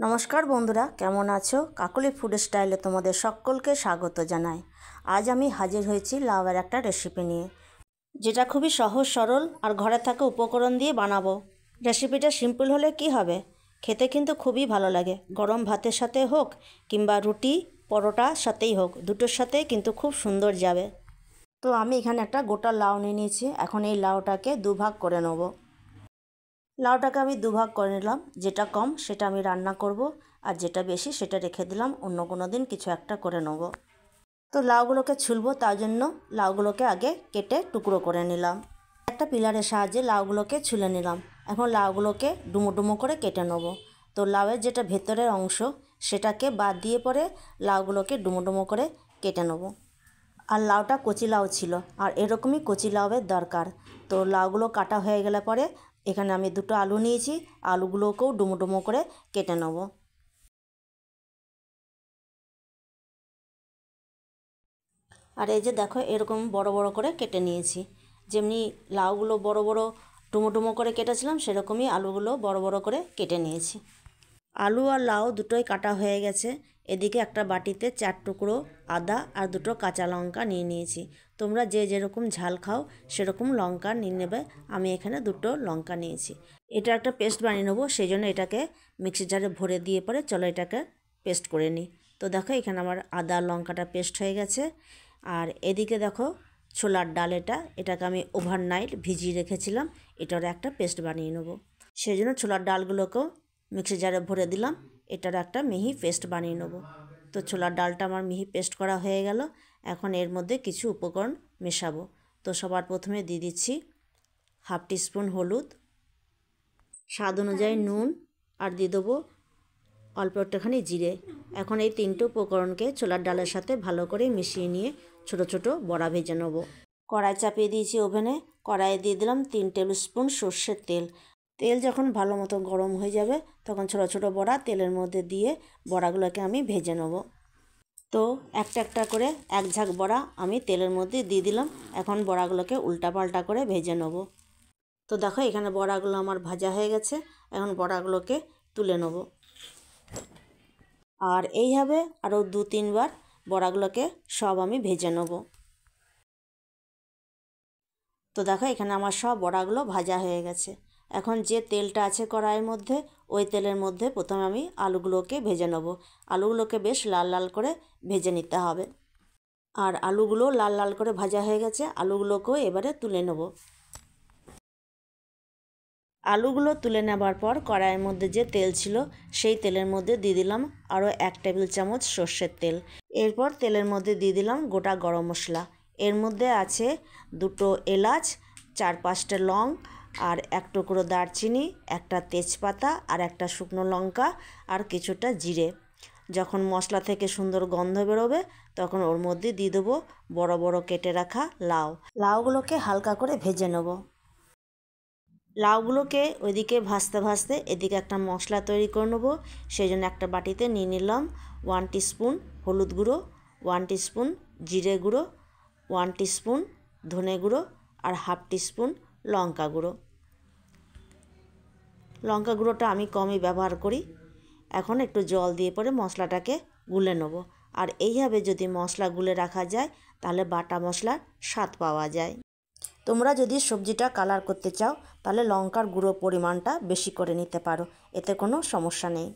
নমস্কার বন্ধুরা, কেমন আছো? কাকলি ফুড স্টাইলে তোমাদের সকলকে স্বাগত জানাই। আজ আমি হাজির হয়েছি লাউয়ের একটা রেসিপি নিয়ে, যেটা খুবই সহজ সরল আর ঘরে থাকা উপকরণ দিয়ে বানাবো। রেসিপিটা সিম্পল হলে কি হবে, খেতে কিন্তু খুবই ভালো লাগে। গরম ভাতের সাথে হোক কিংবা রুটি পরোটার সাথেই হোক, দুটোর সাথে কিন্তু খুব সুন্দর যাবে। তো আমি এখানে একটা গোটা লাউ নিয়ে নিয়েছি। এখন এই লাউটাকে দুভাগ করে নেব। লাউটাকে আমি দুভাগ করে নিলাম। যেটা কম সেটা আমি রান্না করব, আর যেটা বেশি সেটা রেখে দিলাম, অন্য কোনো দিন কিছু একটা করে নেব। তো লাউগুলোকে ছুলবো, তার জন্য লাউগুলোকে আগে কেটে টুকরো করে নিলাম। একটা পিলারের সাহায্যে লাউগুলোকে ছুলে নিলাম। এখন লাউগুলোকে ডুমো ডুমো করে কেটে নেব। তো লাউয়ের যেটা ভেতরের অংশ সেটাকে বাদ দিয়ে পরে লাউগুলোকে ডুমো ডুমো করে কেটে নেব। আর লাউটা কচি লাউ ছিল, আর এরকমই কচি লাউয়ের দরকার। তো লাউগুলো কাটা হয়ে গেলে পরে এখানে আমি দুটো আলু নিয়েছি, আলুগুলোকেও ডুমো ডুমো করে কেটে নেব। আর এই যে দেখো, এরকম বড় বড় করে কেটে নিয়েছি। যেমনি লাউগুলো বড় বড় ডুমো ডুমো করে কেটেছিলাম, সেরকমই আলুগুলো বড় বড় করে কেটে নিয়েছি। আলু আর লাউ দুটোই কাটা হয়ে গেছে। এদিকে একটা বাটিতে 4 টুকরো আদা আর দুটো কাঁচা লঙ্কা নিয়ে নিয়েছি। তোমরা যে যেরকম ঝাল খাও সেরকম লঙ্কা নিয়ে নেবে। আমি এখানে দুটো লঙ্কা নিয়েছি। এটা একটা পেস্ট বানিয়ে নেবো, সেই জন্য এটাকে মিক্সি জারে ভরে দিয়ে পরে চলো এটাকে পেস্ট করে নিই। তো দেখো, এখানে আমার আদা লঙ্কাটা পেস্ট হয়ে গেছে। আর এদিকে দেখো ছোলার ডাল, এটাকে আমি ওভারনাইট ভিজিয়ে রেখেছিলাম। এটারও একটা পেস্ট বানিয়ে নেবো। সেই জন্য ছোলার ডালগুলোকেও মিক্সি জারে ভরে দিলাম। এটার একটা মিহি পেস্ট বানিয়ে নেব। তো ছোলার ডালটা আমার মিহি পেস্ট করা হয়ে গেল। এখন এর মধ্যে কিছু উপকরণ মেশাবো। তো সবার প্রথমে দিয়ে দিচ্ছি হাফ টিস্পুন হলুদ, স্বাদ অনুযায়ী নুন, আর দিয়ে দেবো অল্প একটুখানি জিরে। এখন এই 3টে উপকরণকে ছোলার ডালের সাথে ভালো করে মিশিয়ে নিয়ে ছোট ছোট বড়া ভেজে নেব। কড়াই চাপিয়ে দিয়েছি ওভেনে। কড়াইয়ে দিয়ে দিলাম 3 টেবিল স্পুন সর্ষের তেল। তেল যখন ভালো মতো গরম হয়ে যাবে, তখন ছোটো ছোটো বড়া তেলের মধ্যে দিয়ে বড়াগুলোকে আমি ভেজে নেব। তো একটা একটা করে এক ঝাঁক বড়া আমি তেলের মধ্যে দিয়ে দিলাম। এখন বড়াগুলোকে উল্টাপাল্টা করে ভেজে নেব। তো দেখো, এখানে বড়াগুলো আমার ভাজা হয়ে গেছে। এখন বড়াগুলোকে তুলে নেব। আর এইভাবে আরও 2-3 বার বড়াগুলোকে সব আমি ভেজে নেব। তো দেখো, এখানে আমার সব বড়াগুলো ভাজা হয়ে গেছে। এখন যে তেলটা আছে কড়াইয়ের মধ্যে, ওই তেলের মধ্যে প্রথমে আমি আলুগুলোকে ভেজে নেব। আলুগুলোকে বেশ লাল লাল করে ভেজে নিতে হবে। আর আলুগুলো লাল লাল করে ভাজা হয়ে গেছে। আলুগুলোকেও এবারে তুলে নেব। আলুগুলো তুলে নেবার পর কড়াইয়ের মধ্যে যে তেল ছিল, সেই তেলের মধ্যে দিয়ে দিলাম আরও 1 টেবিল চামচ সর্ষের তেল। এরপর তেলের মধ্যে দিয়ে দিলাম গোটা গরম মশলা। এর মধ্যে আছে 2টো এলাচ, 4-5টে লং, আর 1 টুকরো দারচিনি, একটা তেজপাতা, আর একটা শুকনো লঙ্কা, আর কিছুটা জিরে। যখন মশলা থেকে সুন্দর গন্ধ বেরোবে, তখন ওর মধ্যে দিয়ে দেবো বড় বড় কেটে রাখা লাউ। লাউগুলোকে হালকা করে ভেজে নেব। লাউগুলোকে ওইদিকে ভাজতে ভাজতে এদিকে একটা মশলা তৈরি করে নেবো। সেই জন্য একটা বাটিতে নিয়ে নিলাম 1 টিস্পুন হলুদ গুঁড়ো, 1 টিস্পুন জিরে গুঁড়ো, 1 টিস্পুন ধনে গুঁড়ো, আর হাফ টিস্পুন লঙ্কা গুঁড়ো। লঙ্কা গুঁড়োটা আমি কমই ব্যবহার করি। এখন একটু জল দিয়ে পরে মশলাটাকে গুলে নেব। আর এইভাবে যদি মশলা গুলে রাখা যায়, তাহলে বাটা মশলার স্বাদ পাওয়া যায়। তোমরা যদি সবজিটা কালার করতে চাও, তাহলে লঙ্কার গুঁড়ো পরিমাণটা বেশি করে নিতে পারো, এতে কোনো সমস্যা নেই।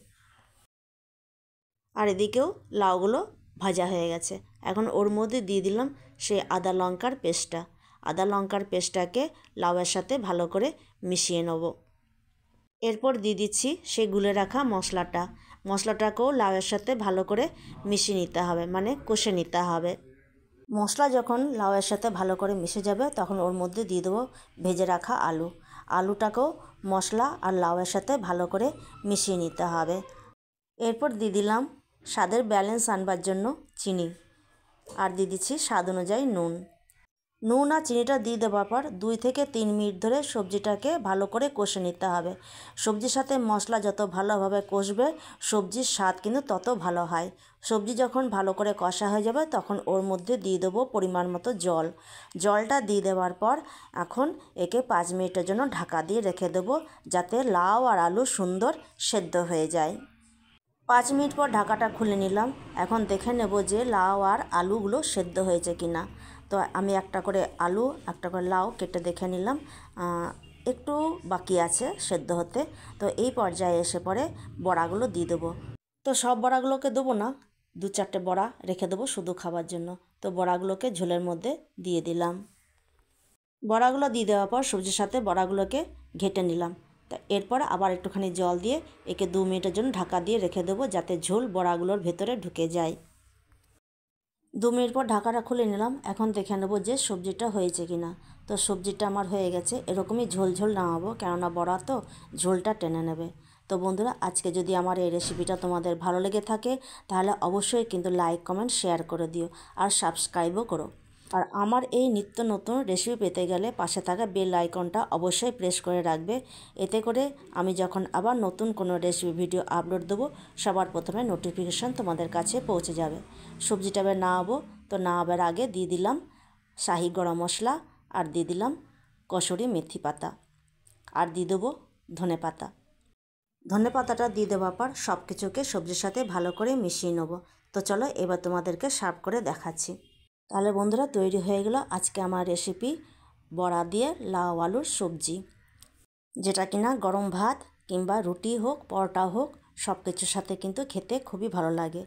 আর এদিকেও লাউগুলো ভাজা হয়ে গেছে। এখন ওর মধ্যে দিয়ে দিলাম সেই আদা লঙ্কার পেস্টটা। আদা লঙ্কার পেস্টটাকে লাউয়ের সাথে ভালো করে মিশিয়ে নেব। এরপর দিয়ে দিচ্ছি সেই গুলে রাখা মশলাটা। মশলাটাকেও লাউয়ের সাথে ভালো করে মিশিয়ে নিতে হবে, মানে কষে নিতে হবে। মশলা যখন লাউয়ের সাথে ভালো করে মিশে যাবে, তখন ওর মধ্যে দিয়ে দেবো ভেজে রাখা আলু। আলুটাকেও মশলা আর লাউয়ের সাথে ভালো করে মিশিয়ে নিতে হবে। এরপর দিয়ে দিলাম স্বাদের ব্যালেন্স আনবার জন্য চিনি, আর দিয়ে দিচ্ছি স্বাদ অনুযায়ী নুন। নুন আর চিনিটা দিয়ে দেওয়ার পর 2 থেকে 3 মিনিট ধরে সবজিটাকে ভালো করে কষে নিতে হবে। সবজির সাথে মশলা যত ভালোভাবে কষবে, সবজির স্বাদ কিন্তু তত ভালো হয়। সবজি যখন ভালো করে কষা হয়ে যাবে, তখন ওর মধ্যে দিয়ে দেবো পরিমাণ মতো জল। জলটা দিয়ে দেওয়ার পর এখন একে 5 মিনিটের জন্য ঢাকা দিয়ে রেখে দেবো, যাতে লাউ আর আলু সুন্দর সেদ্ধ হয়ে যায়। 5 মিনিট পর ঢাকাটা খুলে নিলাম। এখন দেখে নেব যে লাউ আর আলুগুলো সেদ্ধ হয়েছে কি না। তো আমি একটা করে আলু একটা করে লাউ কেটে দেখে নিলাম, একটু বাকি আছে সেদ্ধ হতে। তো এই পর্যায়ে এসে পরে বড়াগুলো দিয়ে দেবো। তো সব বড়াগুলোকে দেবো না, 2-4টে বড়া রেখে দেবো শুধু খাবার জন্য। তো বড়াগুলোকে ঝোলের মধ্যে দিয়ে দিলাম। বড়াগুলো দিয়ে দেওয়ার পর সবজির সাথে বড়াগুলোকে ঘেঁটে নিলাম। তা এরপর আবার একটুখানি জল দিয়ে একে 2 মিনিটের জন্য ঢাকা দিয়ে রেখে দেবো, যাতে ঝোল বড়াগুলোর ভেতরে ঢুকে যায়। 2 মিনিট পর ঢাকাটা খুলে নিলাম। এখন দেখে নেবো যে সবজিটা হয়েছে কি না। তো সবজিটা আমার হয়ে গেছে। এরকমই ঝোল ঝোল নামাবো, কেননা বড়া তো ঝোলটা টেনে নেবে। তো বন্ধুরা, আজকে যদি আমার এই রেসিপিটা তোমাদের ভালো লেগে থাকে তাহলে অবশ্যই কিন্তু লাইক কমেন্ট শেয়ার করে দিও আর সাবস্ক্রাইবও করো। আর আমার এই নিত্য নতুন রেসিপি পেতে গেলে পাশে থাকা বেল আইকনটা অবশ্যই প্রেস করে রাখবে। এতে করে আমি যখন আবার নতুন কোনো রেসিপি ভিডিও আপলোড দেবো সবার প্রথমে নোটিফিকেশান তোমাদের কাছে পৌঁছে যাবে। সবজিটা এবার নামাবো। তো নামাবার আগে দিয়ে দিলাম শাহি গরম মশলা, আর দিয়ে দিলাম কসুরি মেথি পাতা, আর দিয়ে দেবো ধনে পাতা। ধনে পাতাটা দিয়ে দেওয়ার পর সব কিছুকে সবজির সাথে ভালো করে মিশিয়ে নেব। তো চলো এবার তোমাদেরকে সার্ভ করে দেখাচ্ছি। তাহলে বন্ধুরা, তৈরি হয়ে গেল আজকে আমার রেসিপি বড়া দিয়ে লাউ আলুর সবজি, যেটা কিনা গরম ভাত কিংবা রুটি হোক পরোটা হোক সব কিছুর সাথে কিন্তু খেতে খুবই ভালো লাগে।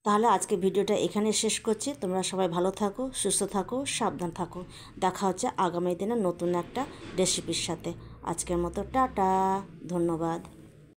তাহলে আজকে ভিডিওটা এখানে শেষ করছি। তোমরা সবাই ভালো থাকো, সুস্থ থাকো, সাবধান থাকো। দেখা হচ্ছে আগামী দিনে নতুন একটা রেসিপির সাথে। আজকের মতো টাটা, ধন্যবাদ।